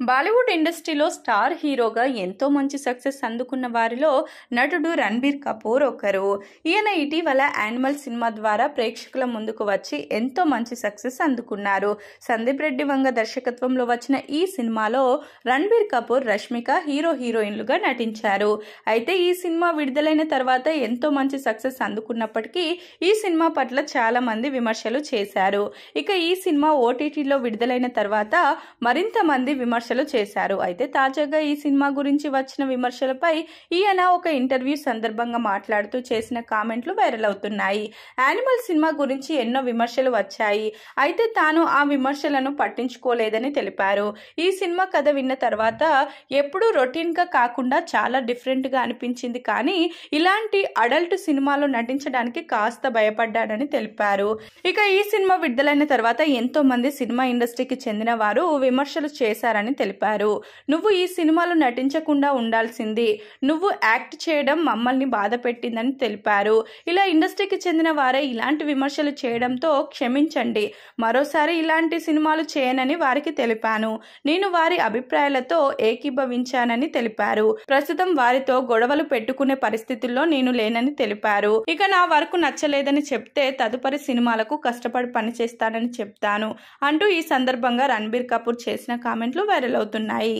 బాలీవుడ్ ఇండస్ట్రీలో స్టార్ హీరోగా ఎంతో మంచి సక్సెస్ అందుకున్న వారిలో నటుడు రణబీర్ కపూర్ ఒకరు. ఈయన ఇటీవల యానిమల్ సినిమా ద్వారా ప్రేక్షకుల ముందుకు వచ్చి ఎంతో మంచి సక్సెస్ అందుకున్నారు. సందీప్ రెడ్డి వంగ దర్శకత్వంలో వచ్చిన ఈ సినిమాలో రణబీర్ కపూర్, రష్మిక హీరోయిన్లుగా నటించారు. అయితే ఈ సినిమా విడుదలైన తర్వాత ఎంతో మంచి సక్సెస్ అందుకున్నప్పటికీ ఈ సినిమా పట్ల చాలా మంది విమర్శలు చేశారు. ఇక ఈ సినిమా ఓటీటీలో విడుదలైన తర్వాత మరింత మంది విమర్శలు చేశారు. అయితే తాజాగా ఈ సినిమా గురించి వచ్చిన విమర్శలపై ఈయన ఒక ఇంటర్వ్యూ సందర్భంగా మాట్లాడుతూ చేసిన కామెంట్లు వైరల్ అవుతున్నాయి. యానిమల్ సినిమా గురించి ఎన్నో విమర్శలు వచ్చాయి. అయితే తాను ఆ విమర్శలను పట్టించుకోలేదని తెలిపారు. ఈ సినిమా కథ విన్న తర్వాత ఎప్పుడూ రొటీన్ గా కాకుండా చాలా డిఫరెంట్ గా అనిపించింది, కానీ ఇలాంటి అడల్ట్ సినిమాలో నటించడానికి కాస్త భయపడ్డానని తెలిపారు. ఇక ఈ సినిమా విడుదలైన తర్వాత ఎంతో మంది సినిమా ఇండస్ట్రీకి చెందిన వారు విమర్శలు చేశారని తెలిపారు. నువ్వు ఈ సినిమాలో నటించకుండా ఉండాల్సింది, నువ్వు యాక్ట్ చేయడం మమ్మల్ని బాధ పెట్టిందని తెలిపారు. ఇలా ఇండస్ట్రీకి చెందిన వారే ఇలాంటి విమర్శలు చేయడంతో క్షమించండి, మరోసారి ఇలాంటి సినిమాలు చేయనని వారికి తెలిపాను. నేను వారి అభిప్రాయాలతో ఏకీభవించానని తెలిపారు. ప్రస్తుతం వారితో గొడవలు పెట్టుకునే పరిస్థితుల్లో నేను లేనని తెలిపారు. ఇక నా వర్క్ నచ్చలేదని చెప్తే తదుపరి సినిమాలకు కష్టపడి పనిచేస్తానని చెప్తాను అంటూ ఈ సందర్భంగా రణబీర్ కపూర్ చేసిన కామెంట్లు వైరల్ అవుతున్నాయి.